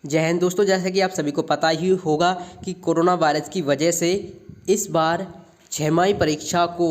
जय हिंद दोस्तों। जैसे कि आप सभी को पता ही होगा कि कोरोना वायरस की वजह से इस बार छमाही परीक्षा को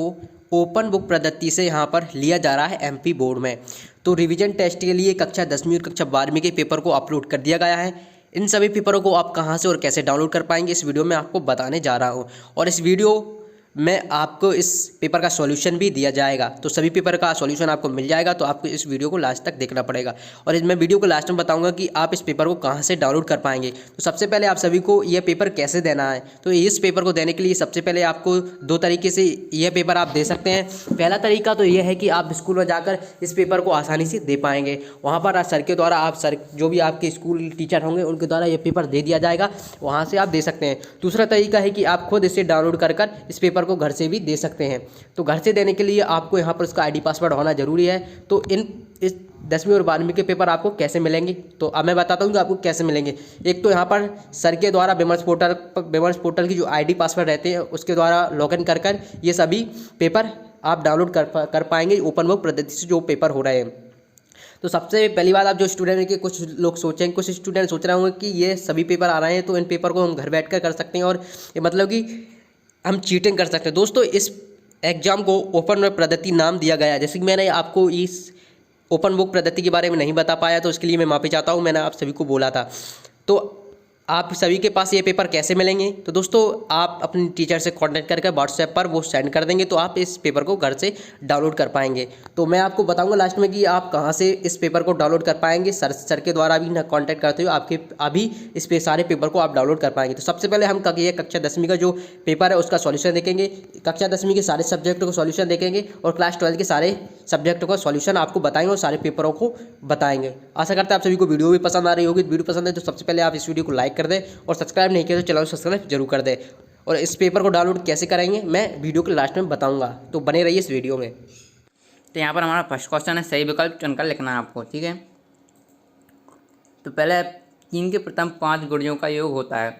ओपन बुक पद्धति से यहाँ पर लिया जा रहा है एमपी बोर्ड में। तो रिवीजन टेस्ट के लिए कक्षा 10वीं और कक्षा 12वीं के पेपर को अपलोड कर दिया गया है। इन सभी पेपरों को आप कहाँ से और कैसे डाउनलोड कर पाएंगे इस वीडियो में आपको बताने जा रहा हूँ। और इस वीडियो में आपको इस पेपर का सॉल्यूशन भी दिया जाएगा, तो सभी पेपर का सॉल्यूशन आपको मिल जाएगा। तो आपको इस वीडियो को लास्ट तक देखना पड़ेगा और मैं वीडियो को लास्ट में बताऊंगा कि आप इस पेपर को कहां से डाउनलोड कर पाएंगे। तो सबसे पहले आप सभी को यह पेपर कैसे देना है, तो इस पेपर को देने के लिए सबसे पहले आपको दो तरीके से यह पेपर आप दे सकते हैं। पहला तरीका तो यह है कि आप स्कूल में जाकर इस पेपर को आसानी से दे पाएंगे। वहाँ पर सर के द्वारा आप सर जो भी आपके स्कूल टीचर होंगे उनके द्वारा यह पेपर दे दिया जाएगा, वहाँ से आप दे सकते हैं। दूसरा तरीका है कि आप खुद इसे डाउनलोड कर इस पेपर को घर से भी दे सकते हैं। तो घर से देने के लिए आपको यहाँ पर उसका आईडी पासवर्ड होना जरूरी है। तो इस 10वीं और 12वीं के पेपर आपको कैसे मिलेंगे, तो अब मैं बताता हूँ कि आपको कैसे मिलेंगे। एक तो यहाँ पर सर के द्वारा विमर्श पोर्टल की जो आईडी पासवर्ड रहते हैं उसके द्वारा लॉगिन कर ये सभी पेपर आप डाउनलोड कर पाएंगे ओपन बुक पद्धति से जो पेपर हो रहे हैं। तो सबसे पहली बात, आप जो स्टूडेंट के कुछ लोग सोचेंगे, कुछ स्टूडेंट सोच रहे होंगे कि ये सभी पेपर आ रहे हैं तो इन पेपर को हम घर बैठ कर सकते हैं और ये मतलब कि हम चीटिंग कर सकते हैं। दोस्तों, इस एग्ज़ाम को ओपन बुक पद्धति नाम दिया गया है। जैसे कि मैंने आपको इस ओपन बुक पद्धति के बारे में नहीं बता पाया, तो इसके लिए मैं माफ़ी चाहता हूँ। मैंने आप सभी को बोला था। तो आप सभी के पास ये पेपर कैसे मिलेंगे, तो दोस्तों आप अपने टीचर से कांटेक्ट करके व्हाट्सएप पर वो सेंड कर देंगे, तो आप इस पेपर को घर से डाउनलोड कर पाएंगे। तो मैं आपको बताऊंगा लास्ट में कि आप कहां से इस पेपर को डाउनलोड कर पाएंगे। सर के द्वारा भी ना कांटेक्ट करते हुए आपके अभी इस पे सारे पेपर को आप डाउनलोड कर पाएंगे। तो सबसे पहले हम ये कक्षा 10वीं का जो पेपर है उसका सॉल्यूशन देखेंगे, कक्षा 10वीं के सारे सब्जेक्टों को सॉल्यूशन देखेंगे और क्लास 12 के सारे सब्जेक्टों का सॉल्यूशन आपको बताएंगे और सारे पेपरों को बताएंगे। आशा करते हैं आप सभी को वीडियो भी पसंद आ रही होगी। वीडियो पसंद है तो सबसे पहले आप इस वीडियो को लाइक कर दें और सब्सक्राइब नहीं किया तो चैनल को सब्सक्राइब जरूर कर दें। और इस पेपर को डाउनलोड कैसे करेंगे मैं वीडियो के लास्ट में बताऊंगा, तो बने रहिए इस वीडियो में। तो यहाँ पर हमारा फर्स्ट क्वेश्चन है, सही विकल्प चुनकर लिखना है आपको, ठीक है। तो पहले 3 के प्रथम 5 गुणजों का योग होता है,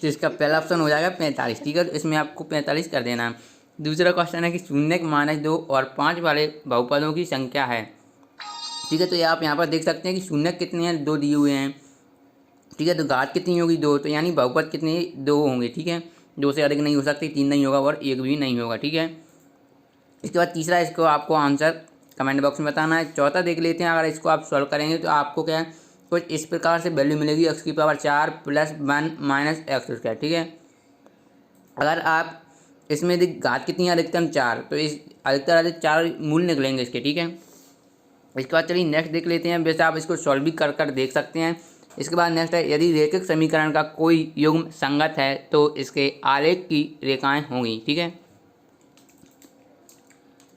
तो इसका पहला ऑप्शन हो जाएगा 45, ठीक है। तो इसमें आपको 45 कर देना है। दूसरा क्वेश्चन है कि 0, -2 और 5 वाले बहुपदों की संख्या है, ठीक है। तो ये आप यहाँ पर देख सकते हैं कि शून्य कितने हैं, 2 दिए हुए हैं, ठीक है। तो घात कितनी होगी, 2, तो यानी बहुपद कितने, 2 होंगे, ठीक है। 2 से अधिक नहीं हो सकती, 3 नहीं होगा और 1 भी नहीं होगा, ठीक है। इसके बाद तीसरा, इसको आपको आंसर कमेंट बॉक्स में बताना है। चौथा देख लेते हैं, अगर इसको आप सॉल्व करेंगे तो आपको क्या है, कुछ इस प्रकार से वैल्यू मिलेगी, x⁴ + 1 - x², ठीक है। अगर आप इसमें घात कितनी है, अधिकतम 4, तो इस अधिकतर 4 मूल निकलेंगे इसके, ठीक है। इसके बाद चलिए नेक्स्ट देख लेते हैं। वैसे आप इसको सॉल्व भी कर देख सकते हैं। इसके बाद नेक्स्ट है, यदि रैखिक समीकरण का कोई युग्म संगत है तो इसके आलेख की रेखाएं होंगी, ठीक है।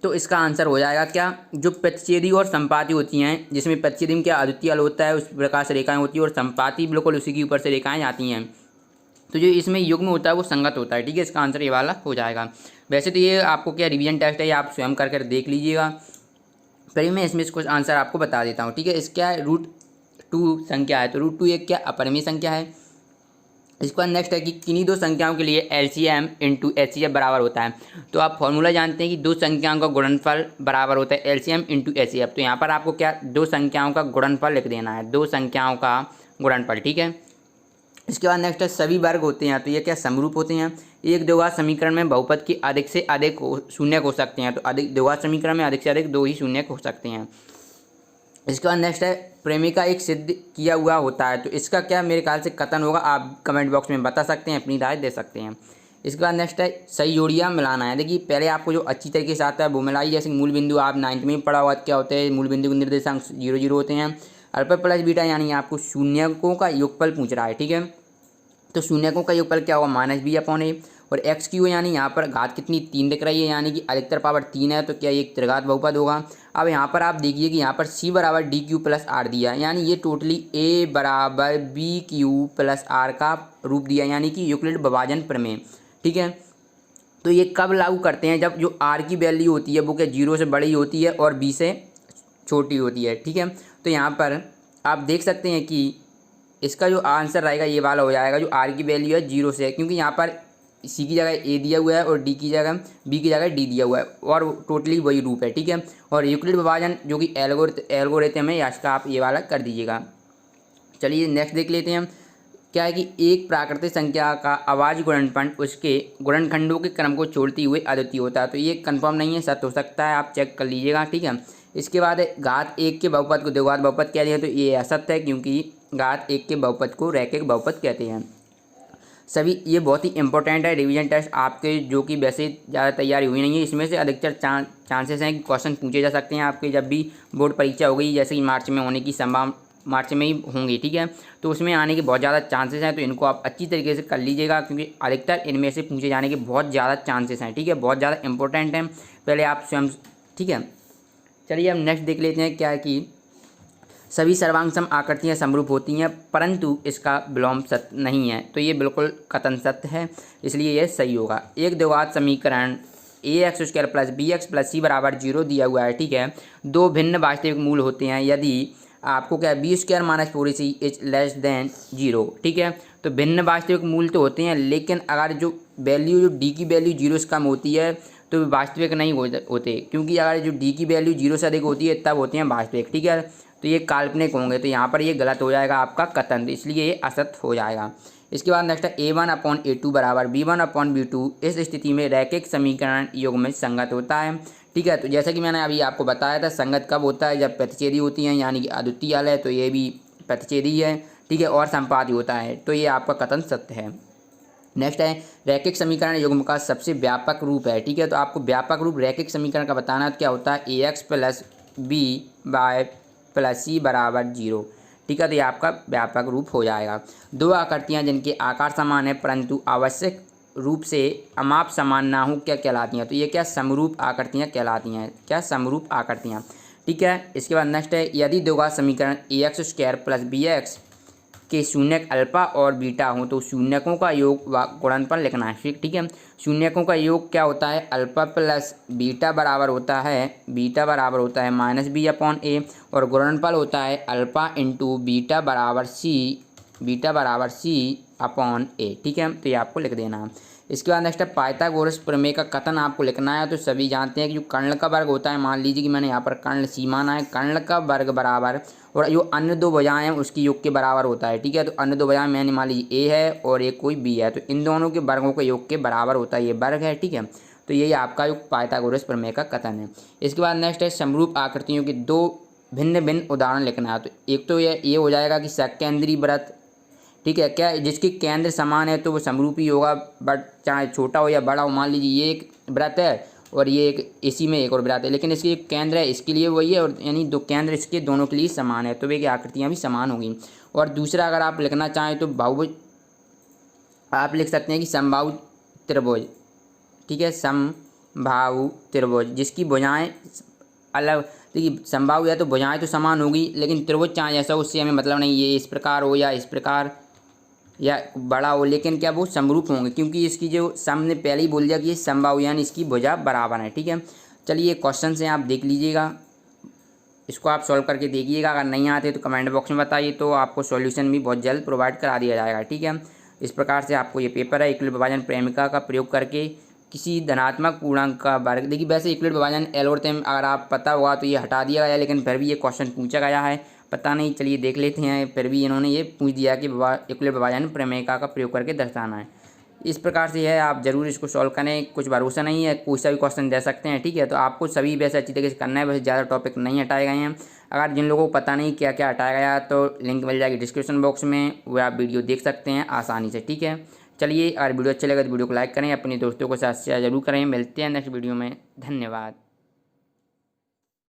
तो इसका आंसर हो जाएगा क्या, जो प्रतिच्छेदी और संपाती होती हैं, जिसमें प्रतिच्छेदी में क्या अद्वितीय हल होता है उस प्रकार से रेखाएं होती है और संपाती बिल्कुल उसी के ऊपर से रेखाएं आती हैं। तो जो इसमें युग्म होता है वो संगत होता है, ठीक है। इसका आंसर ये वाला हो जाएगा। वैसे तो ये आपको क्या रिवीजन टेस्ट है, ये आप स्वयं कर देख लीजिएगा। फिर मैं इसमें इसको आंसर आपको बता देता हूँ, ठीक है। इसका √2 संख्या है, तो √2 एक क्या अपरिमेय संख्या है। इसके बाद नेक्स्ट है कि किन्हीं 2 संख्याओं के लिए LCM × HCF बराबर होता है। तो आप फॉर्मूला जानते हैं कि 2 संख्याओं का गुणनफल बराबर होता है LCM × HCF। तो यहाँ पर आपको क्या 2 संख्याओं का गुणनफल लिख देना है, 2 संख्याओं का गुणनफल, ठीक है। इसके बाद नेक्स्ट है, सभी वर्ग होते हैं तो ये क्या समरूप होते हैं। एक द्विघात समीकरण में बहुपद की अधिक से अधिक शून्य हो सकते हैं, तो अधिक द्विघात समीकरण में अधिक से अधिक 2 ही शून्य हो सकते हैं। इसके बाद नेक्स्ट है, प्रेमिका एक सिद्ध किया हुआ होता है, तो इसका क्या मेरे ख्याल से कथन होगा, आप कमेंट बॉक्स में बता सकते हैं, अपनी राय दे सकते हैं। इसके बाद नेक्स्ट है, सही जोड़ियाँ मिलाना है। देखिए पहले आपको जो अच्छी तरीके से आता है वो मिलाई, जैसे मूल बिंदु आप 9th में पढ़ा हुआ क्या होते हैं, मूल बिंदु के निर्देशांक 0 0 होते हैं। अल्फा प्लस बीटा यानी आपको शून्यकों का योगफल पूछ रहा है, ठीक है। तो शून्यकों का योगफल क्या होगा, -b/a। और x³ यानी यहाँ पर घात कितनी 3 दिख रही है, यानी कि अधिकतर पावर 3 है, तो क्या ये एक त्रिघात बहुपद होगा। अब यहाँ पर आप देखिए कि यहाँ पर c = dq + r दिया है, यानी ये टोटली a = bq + r का रूप दिया, यानी कि यूक्लिड विभाजन प्रमेय, ठीक है। तो ये कब लागू करते हैं, जब जो r की वैल्यू होती है वो क्या 0 से बड़ी होती है और b से छोटी होती है, ठीक है। तो यहाँ पर आप देख सकते हैं कि इसका जो आंसर रहेगा ये वाला हो जाएगा, जो r की वैल्यू है 0 से है, क्योंकि यहाँ पर c की जगह a दिया हुआ है और b की जगह d दिया हुआ है और टोटली वही रूप है, ठीक है। और यूक्लिड विभाजन जो कि एल्गोरिथम है, इसका आप ये वाला कर दीजिएगा। चलिए नेक्स्ट देख लेते हैं हम। क्या है कि एक प्राकृतिक संख्या का अभाज्य गुणनफल उसके गुणनखंडों के क्रम को छोड़ते हुए अद्वितीय होता है। तो ये कंफर्म नहीं है, सत्य हो सकता है, आप चेक कर लीजिएगा, ठीक है। इसके बाद घात 1 के बहुपद को द्विघात बहुपद कह दिया, तो ये असत्य है क्योंकि घात 1 के बहुपद को रैखिक बहुपद कहते हैं। सभी ये बहुत ही इंपॉर्टेंट है रिवीजन टेस्ट आपके, जो कि वैसे ज़्यादा तैयारी हुई नहीं है, इसमें से अधिकतर चांसेस हैं कि क्वेश्चन पूछे जा सकते हैं आपके जब भी बोर्ड परीक्षा होगी, जैसे कि मार्च में होने की संभावना, मार्च में ही होंगी, ठीक है। तो उसमें आने के बहुत ज़्यादा चांसेस हैं, तो इनको आप अच्छी तरीके से कर लीजिएगा क्योंकि अधिकतर इनमें से पूछे जाने के बहुत ज़्यादा चांसेस हैं, ठीक है, बहुत ज़्यादा इंपॉर्टेंट हैं, पहले आप स्वयं, ठीक है। चलिए अब नेक्स्ट देख लेते हैं। क्या है कि सभी सर्वांग सम आकृतियाँ समरूप होती हैं परंतु इसका विलोम सत्य नहीं है, तो ये बिल्कुल कथन सत्य है, इसलिए ये सही होगा। एक द्विघात समीकरण ax² + bx + c = 0 दिया हुआ है, ठीक है। दो भिन्न वास्तविक मूल होते हैं यदि आपको क्या b² - 4ac is less than 0, ठीक है। तो भिन्न वास्तविक मूल तो होते हैं, लेकिन अगर जो वैल्यू, जो d की वैल्यू 0 से कम होती है तो वास्तविक नहीं होते, क्योंकि अगर जो d की वैल्यू 0 से अधिक होती है तब होते हैं वास्तविक, ठीक है। तो ये काल्पनिक होंगे, तो यहाँ पर ये गलत हो जाएगा आपका कथन, तो इसलिए ये असत्य हो जाएगा। इसके बाद नेक्स्ट है a1/a2 = b1/b2। इस स्थिति में रैखिक समीकरण युग्म संगत होता है, ठीक है। तो जैसा कि मैंने अभी आपको बताया था, संगत कब होता है, जब प्रतिच्छेदी होती हैं, यानी कि अद्वितीय है, तो ये भी प्रतिच्छेदी है, ठीक है, और संपाती होता है, तो ये आपका कथन सत्य है। नेक्स्ट है रैखिक समीकरण युग्म का सबसे व्यापक रूप है, ठीक है। तो आपको व्यापक रूप रैखिक समीकरण का बताना है, तो क्या होता है ax + b + c = 0, ठीक है। तो ये आपका व्यापक रूप हो जाएगा। दो आकृतियाँ जिनके आकार समान है परंतु आवश्यक रूप से अमाप समान ना हो क्या कहलाती हैं, तो ये क्या समरूप आकृतियाँ कहलाती हैं, क्या समरूप आकृतियाँ, ठीक है। इसके बाद नेक्स्ट है यदि द्विघात समीकरण ax² + bx के शून्यक अल्फा और बीटा हो तो शून्यकों का योग व गुणनफल लिखना है, ठीक है। शून्यकों का योग क्या होता है, अल्फा प्लस बीटा बराबर होता है -b/a और गुणनफल होता है अल्फा इंटू बीटा बराबर c/a, ठीक है। तो ये आपको लिख देना है। इसके बाद नेक्स्ट है पाइथागोरस प्रमेय का कथन आपको लिखना है। तो सभी जानते हैं कि जो कर्ण का वर्ग होता है, मान लीजिए कि मैंने यहाँ पर कर्ण c माना है, कर्ण का वर्ग बराबर और जो अन्य दो भुजाएं हैं उसकी योग के बराबर होता है, ठीक है। तो अन्य दो भुजाएं मैंने मान लीजिए a है और एक कोई b है, तो इन दोनों के वर्गों के योग के बराबर होता है, ये वर्ग है, ठीक है। तो यही आपका जो पाइथागोरस प्रमेय का कथन है। इसके बाद नेक्स्ट है समरूप आकृतियों के दो भिन्न भिन्न उदाहरण लिखना है। तो एक तो ये हो जाएगा कि सकेंद्री वृत्त, ठीक है, क्या जिसके केंद्र समान है तो वो समरूप ही होगा, बट चाहे छोटा हो या बड़ा हो। मान लीजिए ये एक वृत्त है और ये एक, इसी में एक और वृत्त है, लेकिन इसके एक केंद्र है, इसके लिए वही है, और यानी दो केंद्र इसके दोनों के लिए समान है, तो वे की आकृतियाँ भी समान होंगी। और दूसरा अगर आप लिखना चाहें तो बहुभुज आप लिख सकते हैं कि समबाहु त्रिभुज, ठीक है, समबाहु त्रिभुज जिसकी भुजाएं अलग, देखिए समबाहु है तो भुजाएं तो समान होगी, लेकिन त्रिभुज चाहे ऐसा उससे हमें मतलब नहीं, ये इस प्रकार हो या इस प्रकार या बड़ा हो, लेकिन क्या वो समरूप होंगे, क्योंकि इसकी जो सामने पहले ही बोल दिया कि ये समबाहु यानी इसकी भुजा बराबर है, ठीक है। चलिए क्वेश्चन हैं, आप देख लीजिएगा, इसको आप सॉल्व करके देखिएगा। अगर नहीं आते तो कमेंट बॉक्स में बताइए, तो आपको सॉल्यूशन भी बहुत जल्द प्रोवाइड करा दिया जाएगा, ठीक है। इस प्रकार से आपको ये पेपर है यूक्लिड विभाजन प्रेमिका का प्रयोग करके किसी धनात्मक पूर्णांक का वर्ग। देखिए वैसे यूक्लिड विभाजन एल्गोरिथम अगर आप पता हुआ तो ये हटा दिया गया, लेकिन फिर भी ये क्वेश्चन पूछा गया है, पता नहीं, चलिए देख लेते हैं। फिर भी इन्होंने ये पूछ दिया कि यूक्लिड विभाजन प्रमेयिका का प्रयोग करके दर्शाना है। इस प्रकार से है, आप जरूर इसको सॉल्व करें, कुछ भरोसा नहीं है, कोई सा भी क्वेश्चन दे सकते हैं, ठीक है। तो आपको सभी वैसे अच्छी तरीके से करना है, वैसे ज़्यादा टॉपिक नहीं हटाए गए हैं। अगर जिन लोगों को पता नहीं क्या क्या हटाया गया तो लिंक मिल जाएगी डिस्क्रिप्शन बॉक्स में, वो आप वीडियो देख सकते हैं आसानी से, ठीक है। चलिए अगर वीडियो अच्छा लगे तो वीडियो को लाइक करें, अपने दोस्तों के साथ शेयर जरूर करें। मिलते हैं नेक्स्ट वीडियो में, धन्यवाद।